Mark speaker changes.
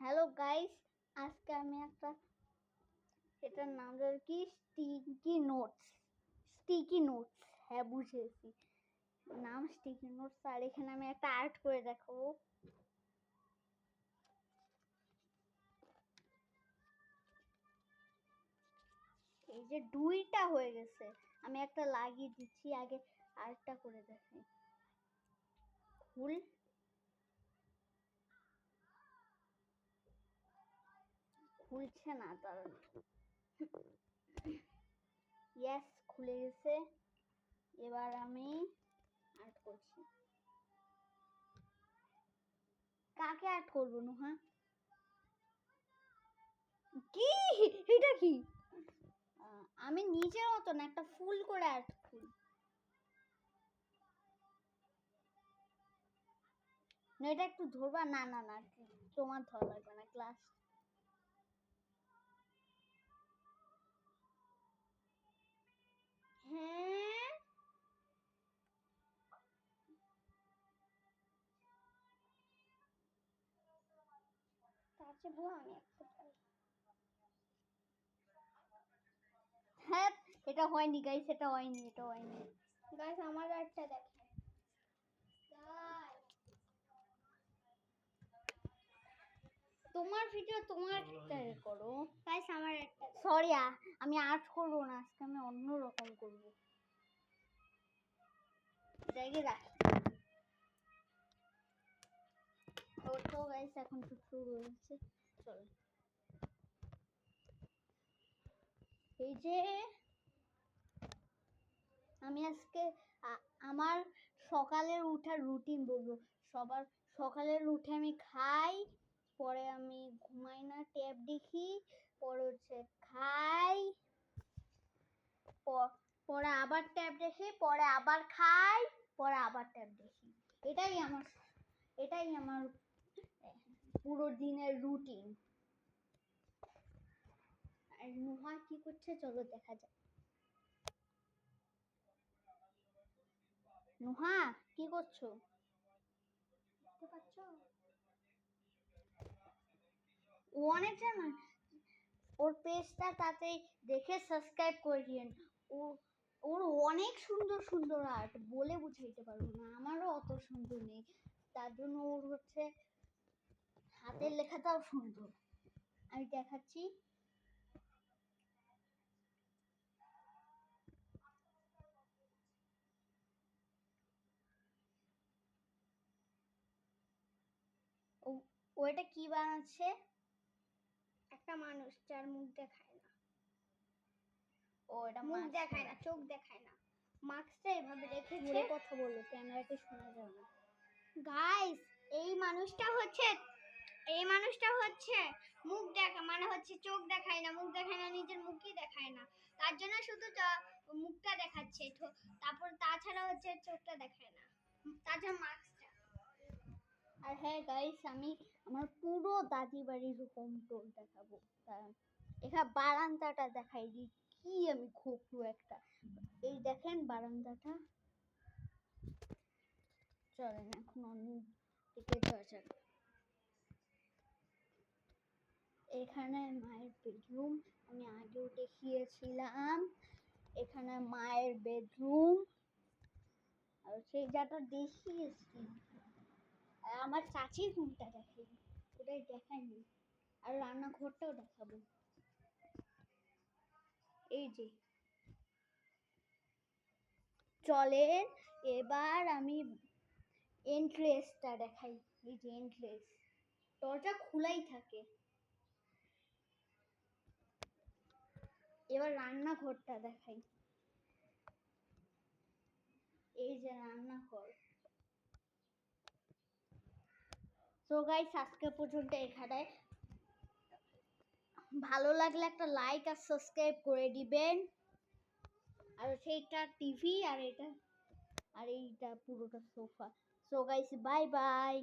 Speaker 1: Hello guys, আজকে আমি এটার নাম ধরে কি স্টিকি নোটস। হ্যাঁ, বুঝেছি, নাম স্টিকি নোটস। আর এখানে আমি একটা আর্ট করে দেখাবো। এই যে দুইটা হয়ে গেছে, আমি একটা লাগিয়ে দিচ্ছি। আগে আর্টটা করে দেখাই। ফুল খুলছে না, তার ইয়েস, খুলে গেছে। এবার আমি আর্ট করছি। কাকে আর্ট করবো নুহা? কি এটা কি? আমি নিজের মতন একটা ফুল করে আর্ট করি। না, এটা একটু ধরবা। না না না, তোমার ধরা লাগবে না। ক্লাস হ্যাঁ, তার চেয়ে ভালো আমি একটা পারি। হ্যাঁ, এটা হয়নি গাইস, এটা হয়নি। গাইস, আমার আর্টটা দেখেন। তোমার ভিডিও তোমার করো গাইস। আমার একটা সরি, আমি আর্ট করবো না আজকে, আমি অন্য রকম করবো। জায়গায় রাখি। তো গাইস, এখন তো শুরু হয়েছে। চলো, এই যে আমি আজকে আমার সকালের উঠার রুটিন বলবো। সবার সকালের উঠে আমি খাই, পরে আমি ঘুমাই না, ট্যাব দেখি, পরে হচ্ছে খাই, পরে আবার ট্যাব দেখি, পরে আবার খাই, পরে আবার ট্যাব দেখি। এটাই আমার পুরো দিনের রুটিন। আর নুহা কি করছে চলো দেখা যাক। নুহা কি করছো? দেখতে পাচ্ছ? ও অনেক জানা, ওর পেজটা তাতে দেখে সাবস্ক্রাইব করে দিন। ওর অনেক সুন্দর সুন্দর আর্ট, বলে বুঝাইতে পারবো না। আমারও অত সুন্দর নেই, তার জন্য ওর হচ্ছে হাতের লেখাটাও সুন্দর। আমি দেখাচ্ছি। ও এটা কি বানাচ্ছে? একটা মানুষ যার মুখ দেখায় না। ও এটা মুখ দেখায় না, চোখ দেখায় না, মাস্কটা এভাবে রেখেছে। কথা বলো, ক্যামেরাতে শোনা যায় না। গাইস, এই মানুষটা হচ্ছে মুখ দেখা, মানে হচ্ছে চোখ দেখায় না, নিজের মুখই দেখায় না। তার জন্য শুধু মুখটা দেখাচ্ছে, তারপর তাছাড়া হচ্ছে চোখটা দেখায় না, তাছাড়া মাস্কটা। আর হ্যাঁ গাইস, আমি আমার পুরো দাদি বাড়ির হোম টুর দেখাবো। এখানে বারান্দাটা দেখাই দিই। কি আমি খোকরু একটা। এই দেখেন বারান্দাটা। চলেন এখন অন্য দিকে যাওয়া যাক। এখানে মায়ের বেডরুম, আমি আগেও দেখিয়েছিলাম। এখানে মায়ের বেডরুম, আর সেই জায়গাটা দেখিয়েছি। আর আমার চাচির রুমটা দেখাই, ওটাই দেখাইনি। আর রান্নাঘরটাও দেখাবো। এই যে চলেন এবার আমি এন্ট্রেসটা দেখাই। এই যে এন্ট্রেস, দরজা খোলাই থাকে। এবার রান্নাঘরটা দেখাই। এই যে রান্নাঘর। সো গাইস, আজকে পর্যন্ত এখানে। ভালো লাগলে একটা লাইক আর সাবস্ক্রাইব করে দিবেন। আর সেইটা টিভি, আর এইটা পুরোটা sofa. So guys, bye bye.